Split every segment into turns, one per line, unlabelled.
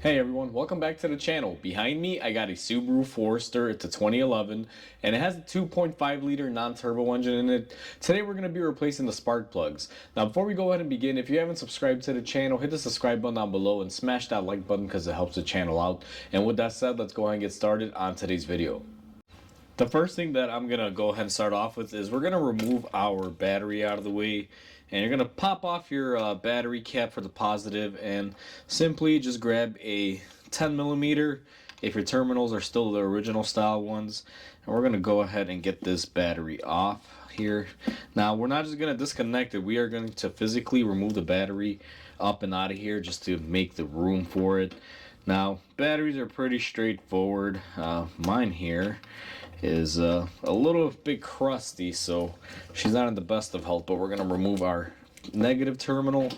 Hey everyone, welcome back to the channel. Behind me, I got a Subaru Forester. It's a 2011 and it has a 2.5 liter non-turbo engine in it. Today we're going to be replacing the spark plugs. Now before we go ahead and begin, if you haven't subscribed to the channel, hit the subscribe button down below and smash that like button because it helps the channel out. And with that said, let's go ahead and get started on today's video. The first thing that I'm going to go ahead and start off with is we're going to remove our battery out of the way. And you're going to pop off your battery cap for the positive and simply just grab a 10 millimeter if your terminals are still the original style ones. And we're going to go ahead and get this battery off here. Now we're not just going to disconnect it. We are going to physically remove the battery up and out of here just to make the room for it. Now batteries are pretty straightforward. Mine here is a little bit crusty, so she's not in the best of health, but we're going to remove our negative terminal.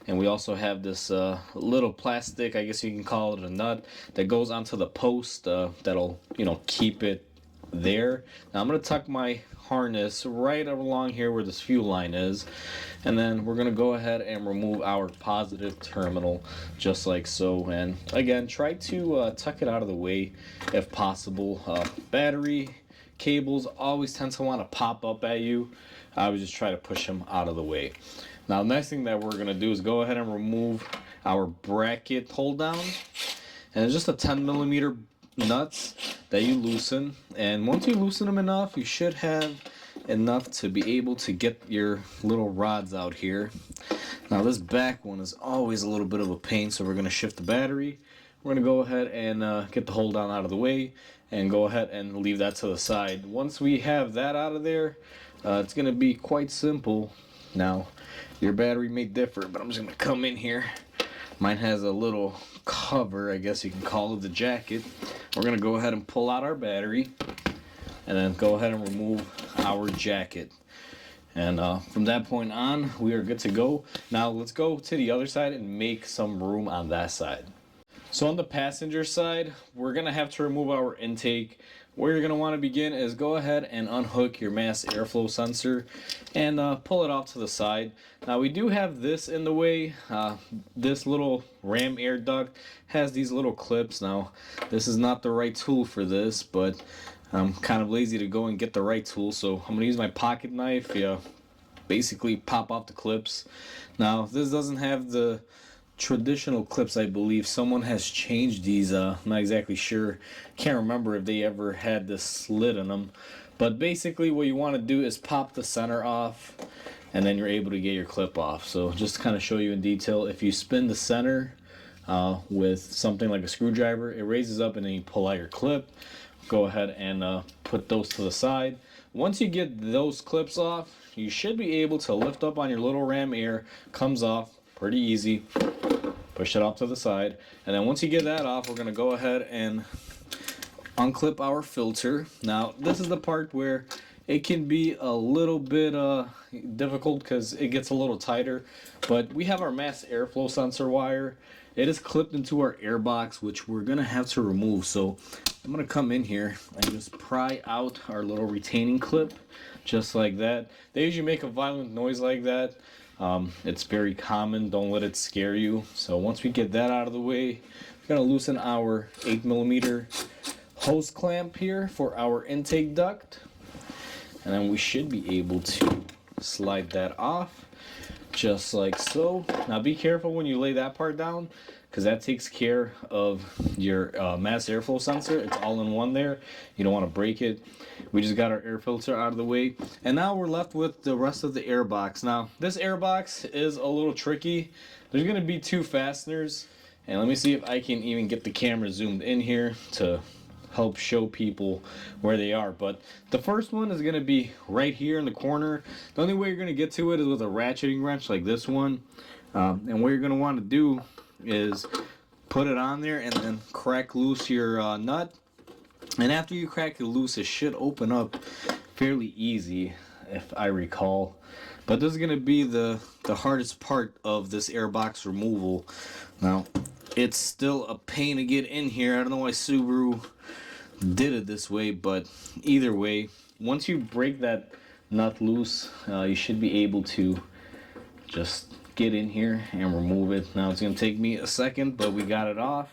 And we also have this little plastic, I guess you can call it a nut, that goes onto the post that'll keep it there. Now I'm going to tuck my harness right along here where this fuel line is, and then we're going to go ahead and remove our positive terminal just like so. And again, try to tuck it out of the way if possible. Battery cables always tend to want to pop up at you. I would just try to push them out of the way. Now the next thing that we're going to do is go ahead and remove our bracket hold down, and it's just a 10 millimeter nuts that you loosen, and once you loosen them enough, you should have enough to be able to get your little rods out here. Now this back one is always a little bit of a pain, so we're going to shift the battery. We're going to go ahead and get the hold down out of the way and go ahead and leave that to the side. Once we have that out of there, it's going to be quite simple. Now your battery may differ, but I'm just going to come in here. Mine has a little cover, I guess you can call it, the jacket. We're going to go ahead and pull out our battery and then go ahead and remove our jacket. And from that point on, we are good to go. Now let's go to the other side and make some room on that side. So on the passenger side, we're going to have to remove our intake. Where you're going to want to begin is go ahead and unhook your mass airflow sensor and pull it off to the side. Now we do have this in the way. This little ram air duct has these little clips. Now this is not the right tool for this, but I'm kind of lazy to go and get the right tool, so I'm going to use my pocket knife. Basically pop off the clips. Now this doesn't have the traditional clips. I believe someone has changed these. I'm not exactly sure. Can't remember if they ever had this slit in them, but basically what you want to do is pop the center off and then you're able to get your clip off. So just to kind of show you in detail, if you spin the center with something like a screwdriver, it raises up and then you pull out your clip. Go ahead and put those to the side. Once you get those clips off, you should be able to lift up on your little ram air. Comes off pretty easy. Push it off to the side, and then once you get that off, we're going to go ahead and unclip our filter. Now this is the part where it can be a little bit difficult because it gets a little tighter, but we have our mass airflow sensor wire. It is clipped into our air box, which we're going to have to remove. So I'm going to come in here and just pry out our little retaining clip just like that. They usually make a violent noise like that. It's very common. Don't let it scare you. So once we get that out of the way, we're going to loosen our 8 millimeter hose clamp here for our intake duct, and then we should be able to slide that off just like so. Now be careful when you lay that part down, because that takes care of your mass airflow sensor. It's all in one there. You don't want to break it. We just got our air filter out of the way, and now we're left with the rest of the air box. Now this air box is a little tricky. There's going to be two fasteners, and let me see if I can even get the camera zoomed in here to help show people where they are. But the first one is going to be right here in the corner. The only way you're going to get to it is with a ratcheting wrench like this one, and what you're going to want to do is put it on there and then crack loose your nut. And after you crack it loose, it should open up fairly easy, if I recall. But this is going to be the hardest part of this airbox removal. Now it's still a pain to get in here. I don't know why Subaru did it this way, but either way, once you break that nut loose, you should be able to just get in here and remove it. Now it's going to take me a second, but we got it off.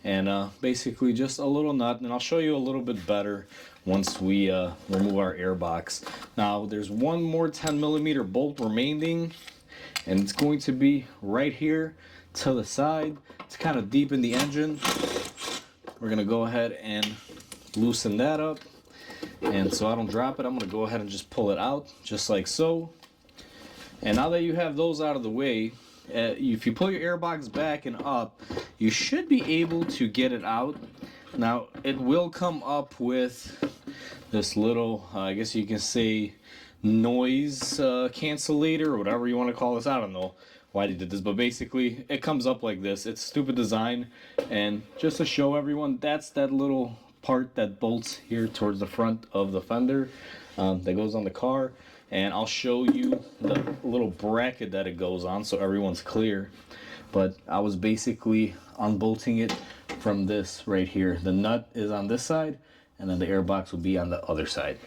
And basically just a little nut, and I'll show you a little bit better once we remove our air box. Now there's one more 10mm bolt remaining, and it's going to be right here to the side. It's kind of deep in the engine. We're going to go ahead and loosen that up, and so I don't drop it, I'm going to go ahead and just pull it out just like so. And now that you have those out of the way, if you pull your air box back and up, you should be able to get it out. Now it will come up with this little, I guess you can say, noise cancellator or whatever you want to call this. I don't know why they did this, but basically it comes up like this. It's stupid design, and just to show everyone, that's that little part that bolts here towards the front of the fender that goes on the car. And I'll show you the little bracket that it goes on so everyone's clear. But I was basically unbolting it from this right here. The nut is on this side, and then the air box will be on the other side.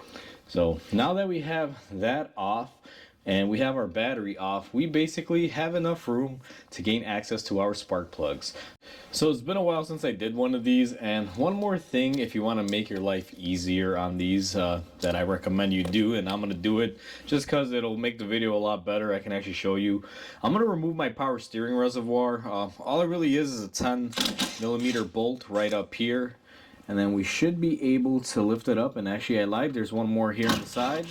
So now that we have that off and we have our battery off, we basically have enough room to gain access to our spark plugs. So it's been a while since I did one of these, and one more thing, if you want to make your life easier on these, that I recommend you do, and I'm going to do it just because it'll make the video a lot better. I can actually show you. I'm going to remove my power steering reservoir. All it really is a 10mm bolt right up here, and then we should be able to lift it up. And actually I lied, there's one more here on the side.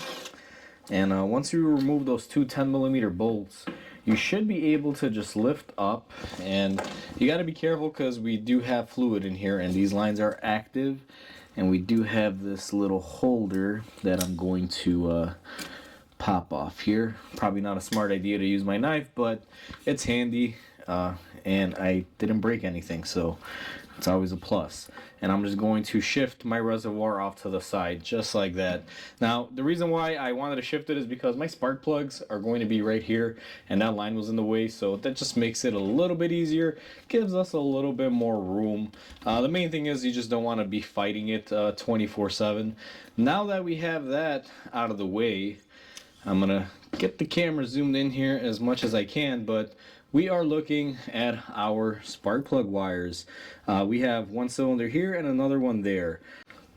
And once you remove those two 10mm bolts, you should be able to just lift up. And you got to be careful because we do have fluid in here, and these lines are active, and we do have this little holder that I'm going to pop off here. Probably not a smart idea to use my knife, but it's handy, and I didn't break anything, so it's always a plus. And I'm just going to shift my reservoir off to the side just like that. Now the reason why I wanted to shift it is because my spark plugs are going to be right here, and that line was in the way, so that just makes it a little bit easier, gives us a little bit more room. The main thing is you just don't want to be fighting it 24/7. Now that we have that out of the way, I'm gonna get the camera zoomed in here as much as I can, but we are looking at our spark plug wires. We have one cylinder here and another one there.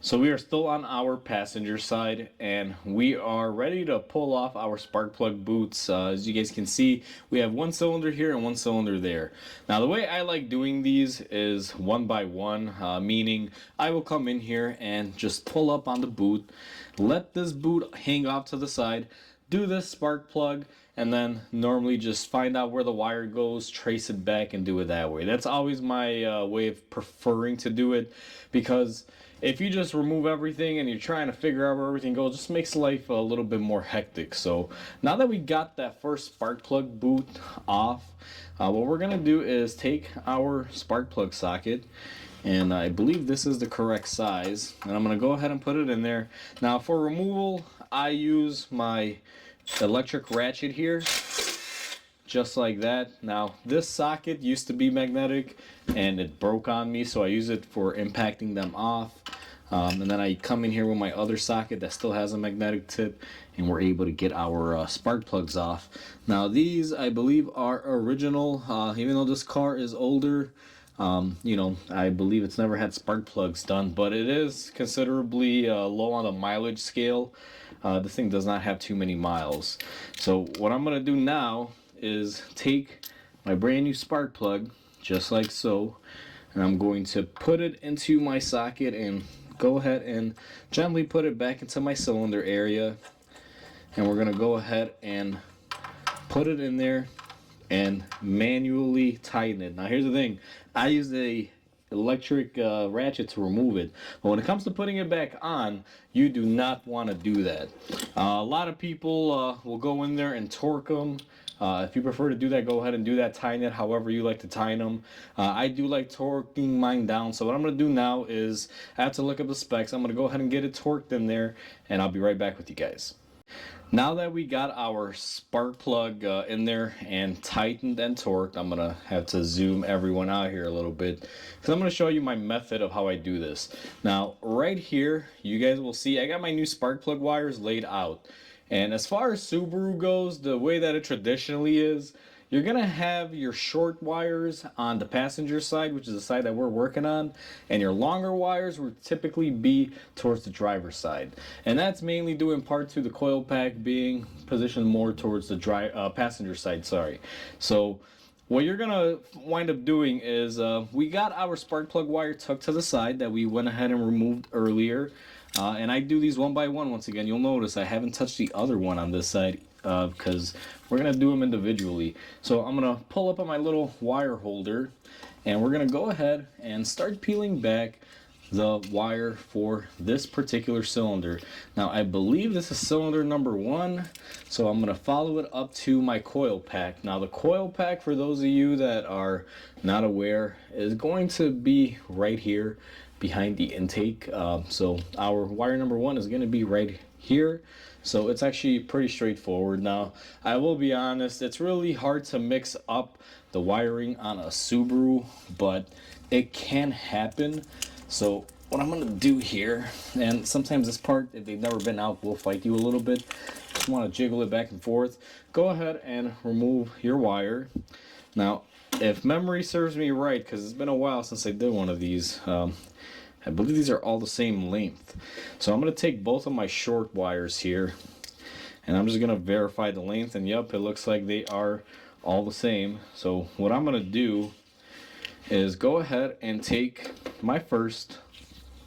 So we are still on our passenger side, and we are ready to pull off our spark plug boots. As you guys can see, we have one cylinder here and one cylinder there. Now the way I like doing these is one by one, meaning I will come in here and just pull up on the boot, let this boot hang off to the side, do this spark plug, and then normally just find out where the wire goes, trace it back, and do it that way. That's always my way of preferring to do it, because if you just remove everything and you're trying to figure out where everything goes, it just makes life a little bit more hectic. So now that we got that first spark plug boot off, what we're going to do is take our spark plug socket, and I believe this is the correct size, and I'm going to go ahead and put it in there. Now for removal, I use my electric ratchet here, just like that. Now this socket used to be magnetic and it broke on me, so I use it for impacting them off. And then I come in here with my other socket that still has a magnetic tip, and we're able to get our spark plugs off. Now these, I believe, are original, even though this car is older. You know, I believe it's never had spark plugs done, but it is considerably low on the mileage scale. This thing does not have too many miles. So what I'm going to do now is take my brand new spark plug, just like so, and I'm going to put it into my socket and go ahead and gently put it back into my cylinder area. And we're going to go ahead and put it in there and manually tighten it. Now here's the thing, I use a electric ratchet to remove it, but when it comes to putting it back on, you do not want to do that. A lot of people will go in there and torque them. If you prefer to do that, go ahead and do that. Tighten it however you like to tighten them. I do like torquing mine down, so what I'm going to do now is I have to look up the specs. I'm going to go ahead and get it torqued in there, and I'll be right back with you guys. Now that we got our spark plug in there and tightened and torqued, I'm going to have to zoom everyone out here a little bit, because I'm going to show you my method of how I do this. Now right here, you guys will see I got my new spark plug wires laid out. And as far as Subaru goes, the way that it traditionally is, you're gonna have your short wires on the passenger side, which is the side that we're working on, and your longer wires would typically be towards the driver's side. And that's mainly due in part to the coil pack being positioned more towards the passenger side, sorry. So what you're gonna wind up doing is we got our spark plug wire tucked to the side that we went ahead and removed earlier. And I do these one by one. Once again, you'll notice I haven't touched the other one on this side because we're gonna do them individually. So I'm gonna pull up on my little wire holder and we're gonna go ahead and start peeling back the wire for this particular cylinder. Now I believe this is cylinder number 1, so I'm going to follow it up to my coil pack. Now the coil pack, for those of you that are not aware, is going to be right here behind the intake. So our wire number 1 is going to be right here. So it's actually pretty straightforward. Now I will be honest, it's really hard to mix up the wiring on a Subaru, but it can happen. So what I'm gonna do here, and sometimes this part, if they've never been out, will fight you a little bit. Just wanna jiggle it back and forth. Go ahead and remove your wire. Now, if memory serves me right, because it's been a while since I did one of these, I believe these are all the same length. So I'm gonna take both of my short wires here, and I'm just gonna verify the length, and yep, it looks like they are all the same. So what I'm gonna do is go ahead and take my first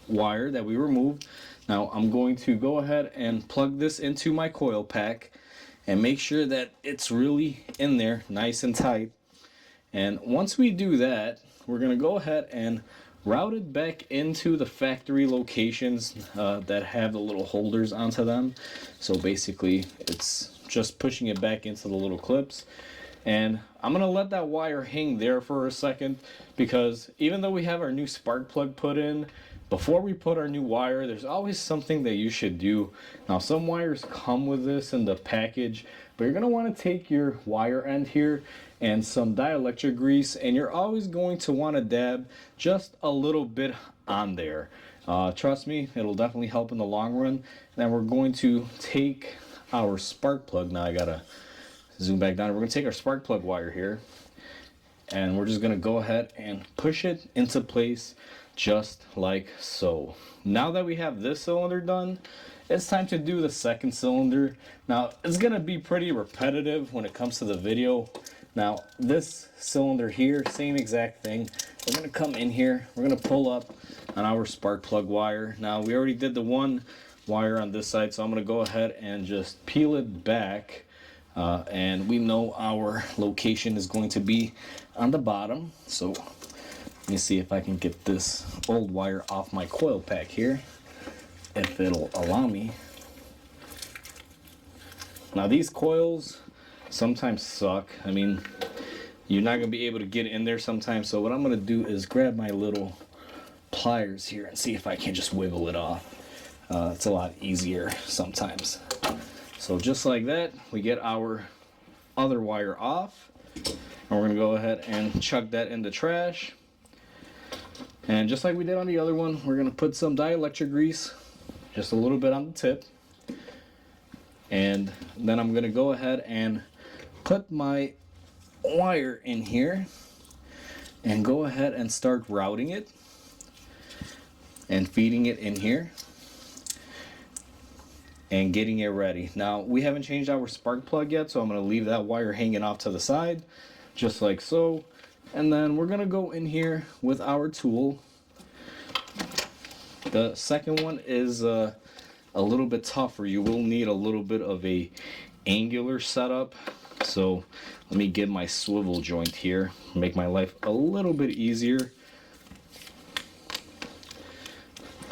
wire that we removed. Now I'm going to go ahead and plug this into my coil pack and make sure that it's really in there nice and tight. And once we do that, we're going to go ahead and route it back into the factory locations that have the little holders onto them. So basically it's just pushing it back into the little clips. And I'm going to let that wire hang there for a second, because even though we have our new spark plug put in, before we put our new wire, there's always something that you should do. Now some wires come with this in the package, but you're going to want to take your wire end here and some dielectric grease, and you're always going to want to dab just a little bit on there. Trust me, it'll definitely help in the long run. And then we're going to take our spark plug. Now I gotta zoom back down. We're going to take our spark plug wire here, and we're just going to go ahead and push it into place just like so. Now that we have this cylinder done, it's time to do the second cylinder. Now it's going to be pretty repetitive when it comes to the video. Now this cylinder here, same exact thing. We're going to come in here, we're going to pull up on our spark plug wire. Now we already did the one wire on this side, so I'm going to go ahead and just peel it back. And we know our location is going to be on the bottom. So let me see if I can get this old wire off my coil pack here, if it'll allow me. Now these coils sometimes suck. I mean, you're not going to be able to get in there sometimes. So what I'm going to do is grab my little pliers here and see if I can just wiggle it off. It's a lot easier sometimes. So just like that, we get our other wire off, and we're going to go ahead and chuck that in the trash. And just like we did on the other one, we're going to put some dielectric grease, just a little bit on the tip. And then I'm going to go ahead and put my wire in here and go ahead and start routing it and feeding it in here and getting it ready. Now we haven't changed our spark plug yet, so I'm going to leave that wire hanging off to the side just like so. And then we're going to go in here with our tool. The second one is a little bit tougher. You will need a little bit of a angular setup. So let me get my swivel joint here, make my life a little bit easier.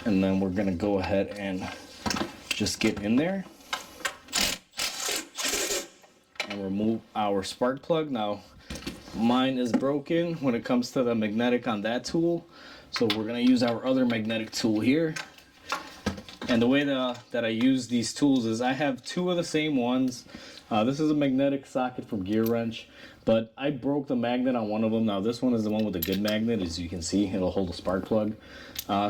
And then we're going to go ahead and just get in there and remove our spark plug. Now mine is broken when it comes to the magnetic on that tool, so we're going to use our other magnetic tool here. And the way that I use these tools is I have two of the same ones. This is a magnetic socket from Gear Wrench, but I broke the magnet on one of them. Now this one is the one with the good magnet. As you can see, it'll hold a spark plug.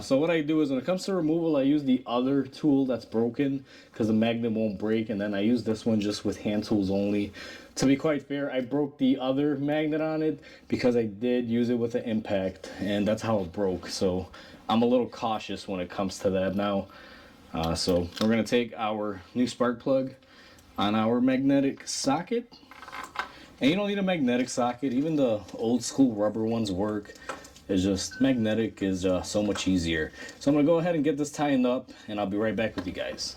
So what I do is when it comes to removal, I use the other tool that's broken because the magnet won't break, and then I use this one just with hand tools only. To be quite fair, I broke the other magnet on it because I did use it with an impact, and that's how it broke. So I'm a little cautious when it comes to that now. So we're gonna take our new spark plug on our magnetic socket. And you don't need a magnetic socket, even the old school rubber ones work. It's just magnetic is so much easier. So I'm gonna go ahead and get this tightened up, and I'll be right back with you guys.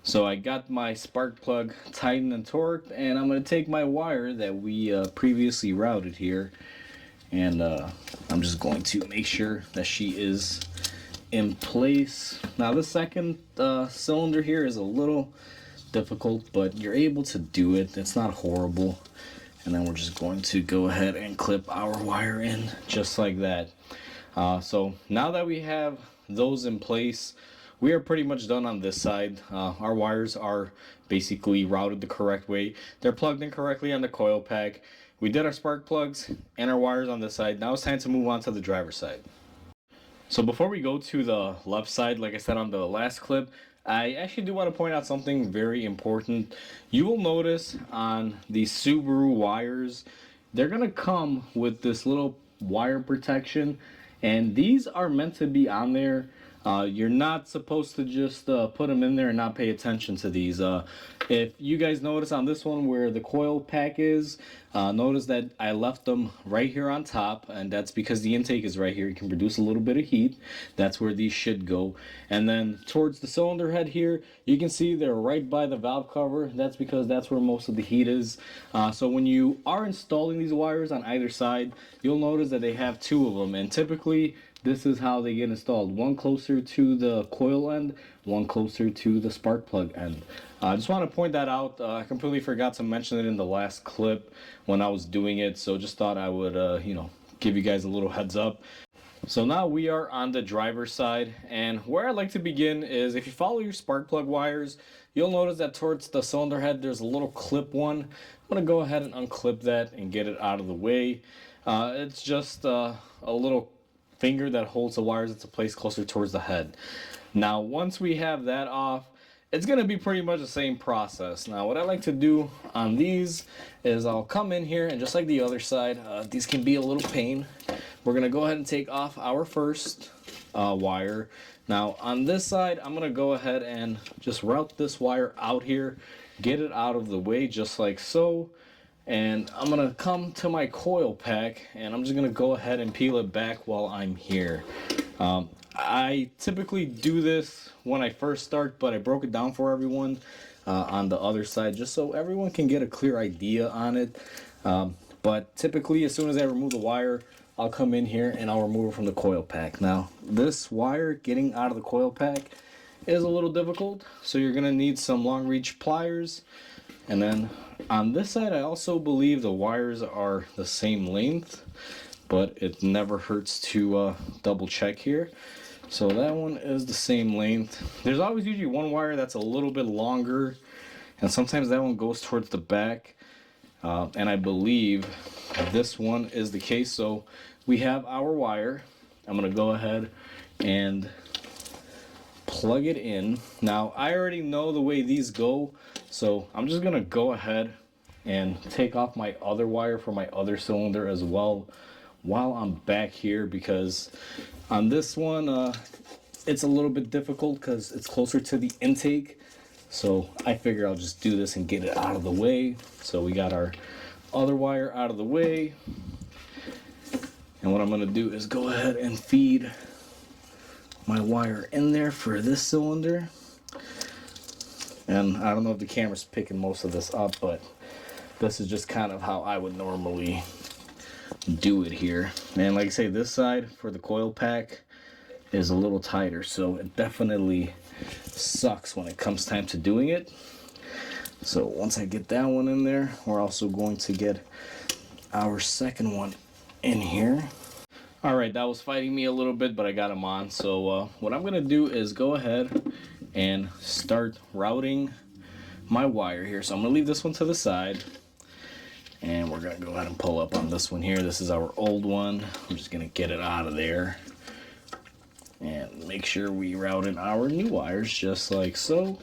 So I got my spark plug tightened and torqued, and I'm gonna take my wire that we previously routed here, and I'm just going to make sure that she is in place. Now the second cylinder here is a little difficult, but you're able to do it. It's not horrible. And then we're just going to go ahead and clip our wire in just like that. So now that we have those in place, we are pretty much done on this side. Our wires are basically routed the correct way. They're plugged in correctly on the coil pack. We did our spark plugs and our wires on this side. Now it's time to move on to the driver's side. So before we go to the left side, like I said on the last clip, I actually do want to point out something very important. You will notice on these Subaru wires, they're going to come with this little wire protection, and these are meant to be on there. You're not supposed to just put them in there and not pay attention to these. If you guys notice on this one where the coil pack is, notice that I left them right here on top, and that's because the intake is right here. You can produce a little bit of heat. That's where these should go. And then towards the cylinder head here, you can see they're right by the valve cover. That's because that's where most of the heat is. So when you are installing these wires on either side, you'll notice that they have two of them, and typically this is how they get installed. One closer to the coil end, one closer to the spark plug end. I just want to point that out. I completely forgot to mention it in the last clip when I was doing it, so just thought I would, give you guys a little heads up. So now we are on the driver's side, and where I like to begin is if you follow your spark plug wires, you'll notice that towards the cylinder head there's a little clip one. I'm going to go ahead and unclip that and get it out of the way. It's just a little finger that holds the wires into place closer towards the head. Now once we have that off, it's going to be pretty much the same process. Now what I like to do on these is I'll come in here, and just like the other side, these can be a little pain. We're going to go ahead and take off our first wire. Now on this side, I'm going to go ahead and just route this wire out here, get it out of the way just like so. And I'm going to come to my coil pack, and I'm just going to go ahead and peel it back while I'm here. I typically do this when I first start, but I broke it down for everyone on the other side just so everyone can get a clear idea on it. But typically as soon as I remove the wire, I'll come in here and I'll remove it from the coil pack. Now this wire getting out of the coil pack is a little difficult, so you're going to need some long reach pliers. And then on this side, I also believe the wires are the same length, but it never hurts to double check here. So that one is the same length. There's always usually one wire that's a little bit longer, and sometimes that one goes towards the back. And I believe this one is the case. So we have our wire. I'm going to go ahead and plug it in. Now I already know the way these go, so I'm just gonna go ahead and take off my other wire for my other cylinder as well while I'm back here, because on this one it's a little bit difficult because it's closer to the intake. So I figure I'll just do this and get it out of the way. So we got our other wire out of the way, and what I'm gonna do is go ahead and feed my wire in there for this cylinder. And I don't know if the camera's picking most of this up, but this is just kind of how I would normally do it here. And like I say, this side for the coil pack is a little tighter, so it definitely sucks when it comes time to doing it. So once I get that one in there, we're also going to get our second one in here. All right, that was fighting me a little bit, but I got him on. So what I'm gonna do is go ahead and start routing my wire here. So I'm gonna leave this one to the side, and we're gonna go ahead and pull up on this one here. This is our old one. I'm just gonna get it out of there and make sure we route in our new wires just like so.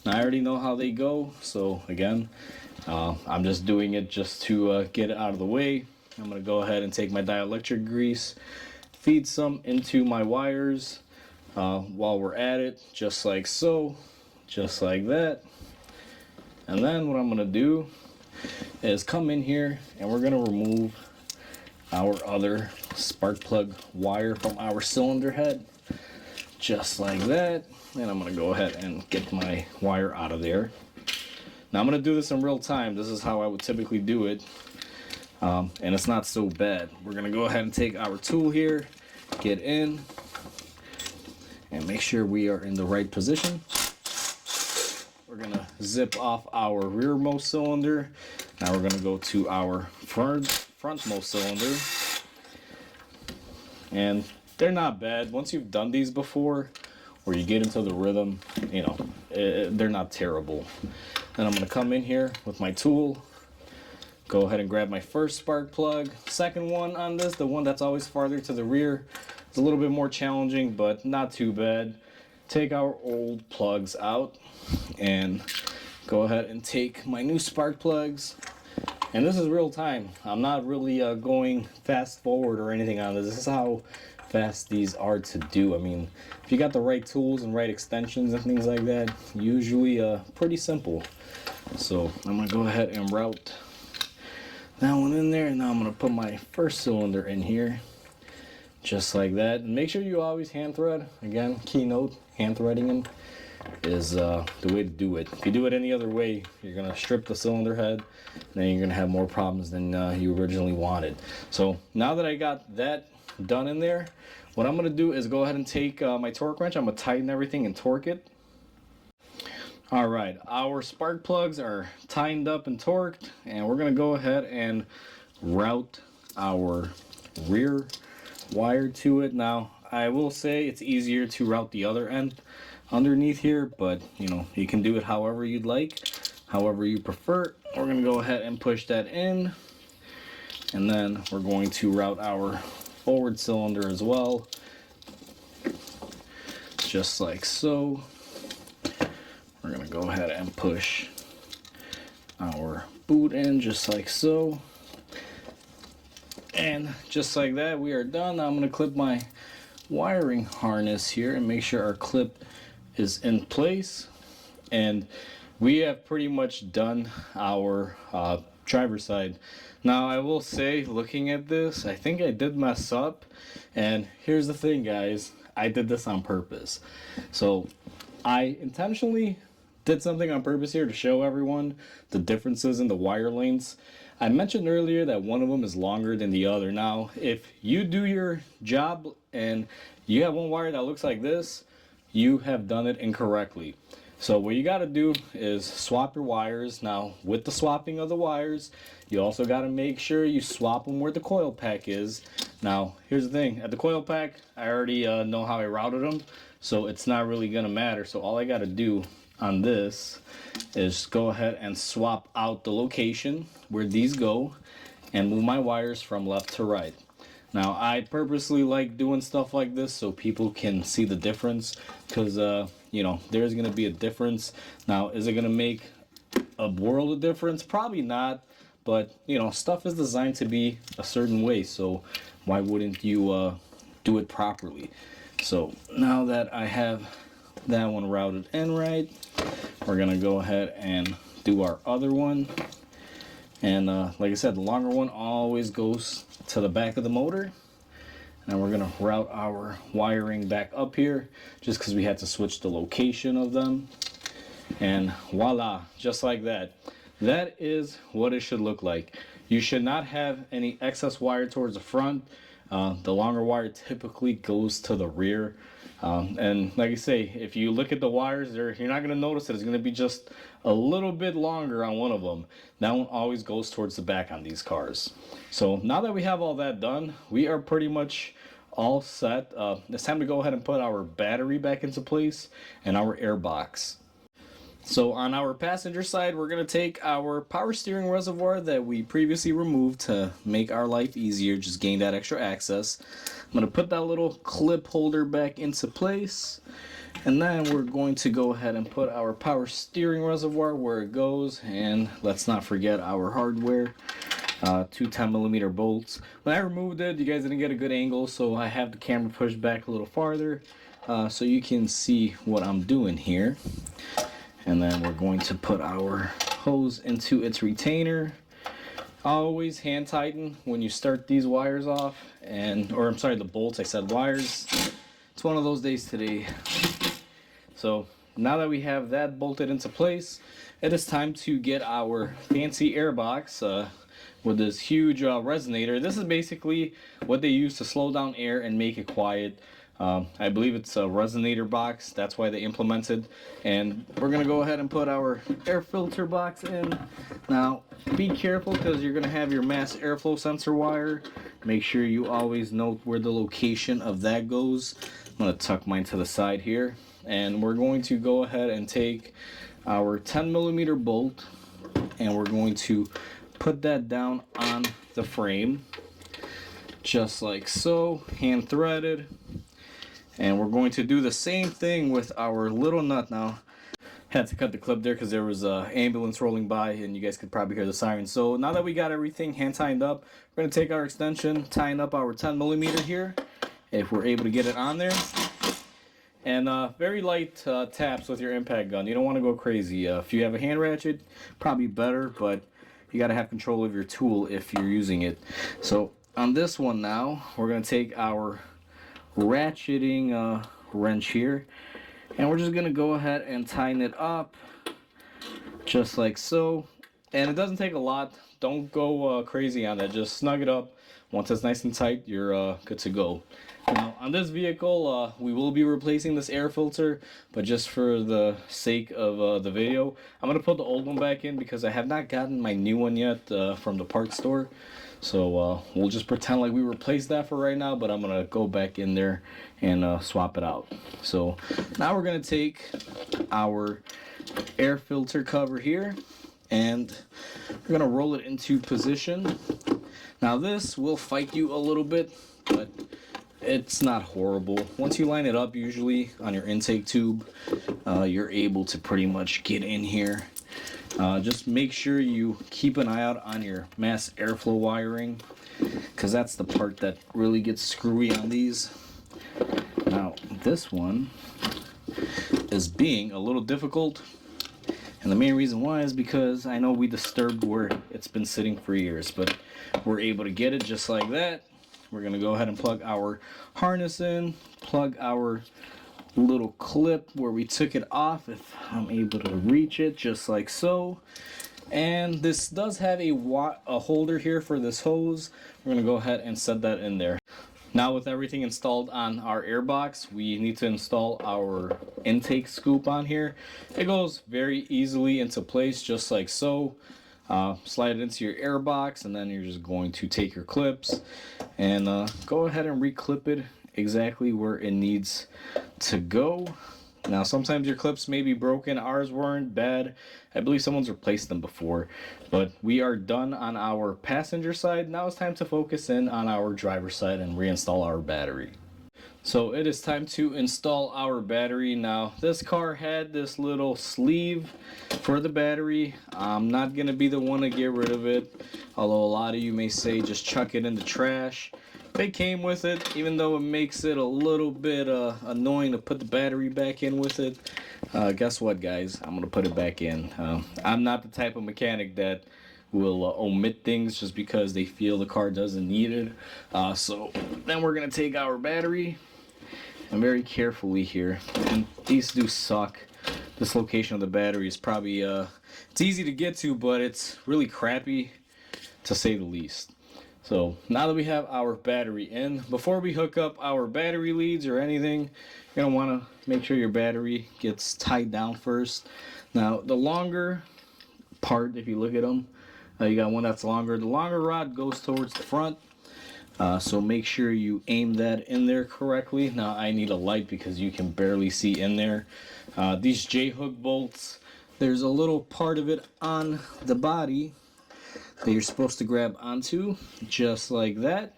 Now I already know how they go, so again, I'm just doing it just to get it out of the way. I'm going to go ahead and take my dielectric grease, feed some into my wires while we're at it, just like so, just like that. And then what I'm going to do is come in here and we're going to remove our other spark plug wire from our cylinder head, just like that. And I'm going to go ahead and get my wire out of there. Now I'm going to do this in real time. This is how I would typically do it, and it's not so bad. We're going to go ahead and take our tool here, get in, and make sure we are in the right position. We're going to zip off our rearmost cylinder. Now we're going to go to our frontmost cylinder. And they're not bad. Once you've done these before, or you get into the rhythm, you know, they're not terrible. Then I'm going to come in here with my tool, go ahead and grab my first spark plug. Second one on this, the one that's always farther to the rear, it's a little bit more challenging, but not too bad. Take our old plugs out and go ahead and take my new spark plugs. And this is real time. I'm not really going fast forward or anything on this. This is how fast these are to do. I mean, if you got the right tools and right extensions and things like that, usually pretty simple. So I'm going to go ahead and route that one in there, and now I'm going to put my first cylinder in here, just like that. And make sure you always hand thread. Again, keynote, hand threading is the way to do it. If you do it any other way, you're going to strip the cylinder head, and then you're going to have more problems than you originally wanted. So now that I got that done in there, what I'm going to do is go ahead and take my torque wrench. I'm going to tighten everything and torque it. Alright, our spark plugs are tightened up and torqued, and we're going to go ahead and route our rear wire to it. Now, I will say it's easier to route the other end underneath here, but you know, you can do it however you'd like, however you prefer. We're going to go ahead and push that in, and then we're going to route our forward cylinder as well, just like so. We're going to go ahead and push our boot in just like so. And just like that, we are done. Now I'm going to clip my wiring harness here and make sure our clip is in place. And we have pretty much done our driver's side. Now I will say, looking at this, I think I did mess up. And here's the thing, guys. I did this on purpose. So I intentionally did something on purpose here to show everyone the differences in the wire lengths. I mentioned earlier that one of them is longer than the other. Now, if you do your job and you have one wire that looks like this, you have done it incorrectly. So what you got to do is swap your wires. Now, with the swapping of the wires, you also got to make sure you swap them where the coil pack is. Now, here's the thing. At the coil pack, I already know how I routed them, so it's not really going to matter. So all I got to do on this is go ahead and swap out the location where these go and move my wires from left to right. Now, I purposely like doing stuff like this so people can see the difference, because you know, there's going to be a difference. Now, is it going to make a world of difference? Probably not, but you know, stuff is designed to be a certain way, so why wouldn't you do it properly? So now that I have that one routed in right, we're going to go ahead and do our other one. And like I said, the longer one always goes to the back of the motor. And we're going to route our wiring back up here just because we had to switch the location of them. And voila, just like that. That is what it should look like. You should not have any excess wire towards the front. The longer wire typically goes to the rear. And like I say, if you look at the wires there, you're not going to notice it. It's going to be just a little bit longer on one of them. That one always goes towards the back on these cars. So now that we have all that done, we are pretty much all set. It's time to go ahead and put our battery back into place and our air box. So on our passenger side, we're going to take our power steering reservoir that we previously removed to make our life easier, just gain that extra access. I'm going to put that little clip holder back into place. And then we're going to go ahead and put our power steering reservoir where it goes, and let's not forget our hardware. Two 10mm bolts. When I removed it, you guys didn't get a good angle, so I have the camera pushed back a little farther so you can see what I'm doing here. And then we're going to put our hose into its retainer. Always hand tighten when you start these wires off, or I'm sorry, the bolts. I said wires. It's one of those days today. So now that we have that bolted into place, it is time to get our fancy air box with this huge resonator. This is basically what they use to slow down air and make it quiet. I believe it's a resonator box. That's why they implemented. And we're going to go ahead and put our air filter box in. Now, be careful because you're going to have your mass airflow sensor wire. Make sure you always note where the location of that goes. I'm going to tuck mine to the side here. And we're going to go ahead and take our 10mm bolt, and we're going to put that down on the frame just like so, hand threaded. And we're going to do the same thing with our little nut. Now, had to cut the clip there because there was an ambulance rolling by and you guys could probably hear the siren. So now that we got everything hand tightened up, we're going to take our extension, tighten up our 10mm here if we're able to get it on there. And very light taps with your impact gun. You don't want to go crazy. If you have a hand ratchet, probably better, but you got to have control of your tool if you're using it. So on this one now, we're going to take our ratcheting wrench here, and we're just going to go ahead and tighten it up just like so. And it doesn't take a lot. Don't go crazy on that. Just snug it up. Once it's nice and tight, you're good to go. Now, on this vehicle, we will be replacing this air filter, but just for the sake of the video, I'm going to put the old one back in because I have not gotten my new one yet from the parts store. So we'll just pretend like we replaced that for right now, but I'm going to go back in there and swap it out. So now we're going to take our air filter cover here, and we're going to roll it into position. Now this will fight you a little bit, but it's not horrible. Once you line it up, usually on your intake tube, you're able to pretty much get in here. Just make sure you keep an eye out on your mass airflow wiring, because that's the part that really gets screwy on these. Now, this one is being a little difficult, and the main reason why is because I know we disturbed where it's been sitting for years, but we're able to get it just like that. We're going to go ahead and plug our harness in, plug our little clip where we took it off, if I'm able to reach it, just like so. And this does have a holder here for this hose. We're going to go ahead and set that in there. Now, with everything installed on our airbox, we need to install our intake scoop on here. It goes very easily into place, just like so. Slide it into your airbox, and then you're just going to take your clips and go ahead and reclip it exactly where it needs to go. Now, sometimes your clips may be broken. Ours weren't bad. I believe someone's replaced them before, but we are done on our passenger side. Now it's time to focus in on our driver's side and reinstall our battery. So it is time to install our battery. Now, this car had this little sleeve for the battery. I'm not going to be the one to get rid of it, although a lot of you may say just chuck it in the trash. They came with it, even though it makes it a little bit annoying to put the battery back in with it. Guess what, guys? I'm going to put it back in. I'm not the type of mechanic that will omit things just because they feel the car doesn't need it. So then we're going to take our battery, and very carefully here, and these do suck. This location of the battery is probably it's easy to get to, but it's really crappy to say the least. So now that we have our battery in, before we hook up our battery leads or anything, you're going to want to make sure your battery gets tied down first. Now, the longer part, if you look at them, you got one that's longer. The longer rod goes towards the front. So make sure you aim that in there correctly. Now I need a light because you can barely see in there. These J-hook bolts, there's a little part of it on the body that you're supposed to grab onto, just like that.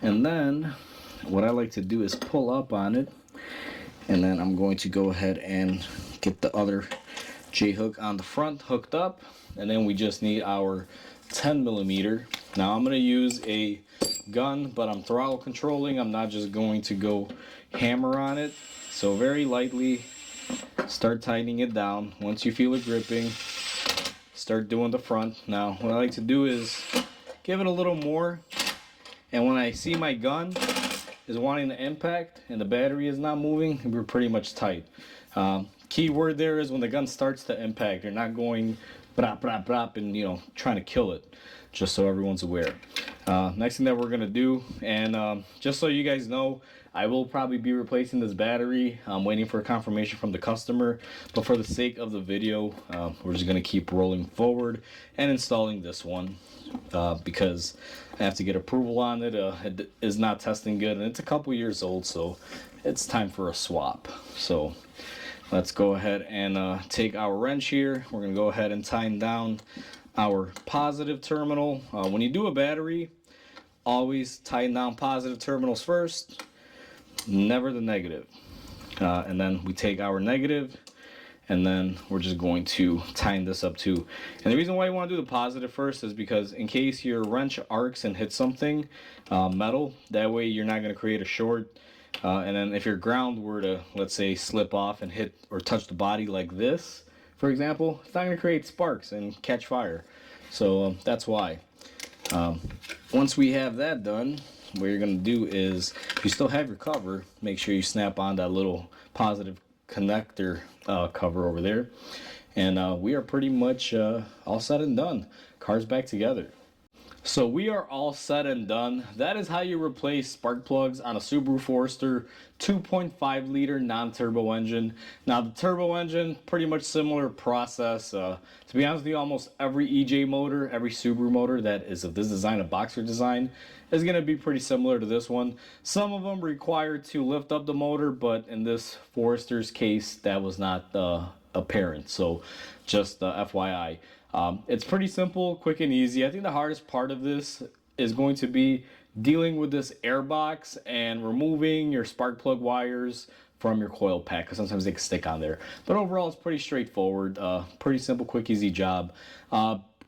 And then what I like to do is pull up on it And then I'm going to go ahead and get the other J-hook on the front hooked up. And then we just need our 10 millimeter. Now I'm going to use a gun, but I'm throttle controlling. I'm not just going to go hammer on it. So very lightly start tightening it down. Once you feel it gripping, start doing the front. Now what I like to do is give it a little more, and when I see my gun is wanting to impact and the battery is not moving, we're pretty much tight. Key word there is when the gun starts to impact, you're not going brap brap brap and trying to kill it, just so everyone's aware. Next thing that we're gonna do, and just so you guys know, I will probably be replacing this battery. I'm waiting for a confirmation from the customer, but for the sake of the video, we're just gonna keep rolling forward and installing this one because I have to get approval on it. It is not testing good, and it's a couple years old, so it's time for a swap. So let's go ahead and take our wrench here. We're gonna go ahead and tighten down our positive terminal. When you do a battery, always tighten down positive terminals first, never the negative. And then we take our negative, and then we're just going to tighten this up too. And the reason why you want to do the positive first is because in case your wrench arcs and hits something metal, that way you're not going to create a short. And then if your ground were to, let's say, slip off and hit or touch the body like this, for example, it's not going to create sparks and catch fire. So that's why. Once we have that done, what you're going to do is, if you still have your cover, make sure you snap on that little positive connector cover over there. And we are pretty much all set and done. Car's back together. So we are all set and done. That is how you replace spark plugs on a Subaru Forester 2.5 liter non-turbo engine. Now the turbo engine, pretty much similar process. To be honest with you, almost every EJ motor, every Subaru motor that is of this design, a boxer design, is going to be pretty similar to this one. Some of them require to lift up the motor, but in this Forester's case, that was not apparent. So just FYI. It's pretty simple, quick and easy. I think the hardest part of this is going to be dealing with this air box and removing your spark plug wires from your coil pack, because sometimes they can stick on there. But overall, it's pretty straightforward. Pretty simple, quick, easy job.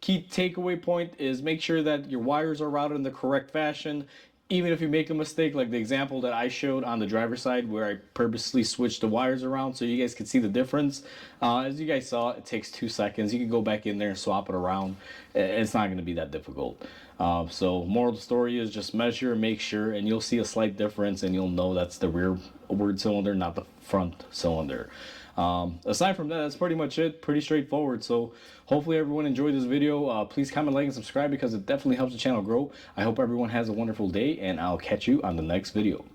Key takeaway point is make sure that your wires are routed in the correct fashion. Even if you make a mistake, like the example that I showed on the driver's side where I purposely switched the wires around so you guys can see the difference. As you guys saw, it takes 2 seconds. You can go back in there and swap it around. It's not going to be that difficult. So moral of the story is just measure, make sure, and you'll see a slight difference, and you'll know that's the rear word cylinder, not the front cylinder. Aside from that, that's pretty much it. Pretty straightforward. So hopefully everyone enjoyed this video. Please comment, like, and subscribe because it definitely helps the channel grow. I hope everyone has a wonderful day, and I'll catch you on the next video.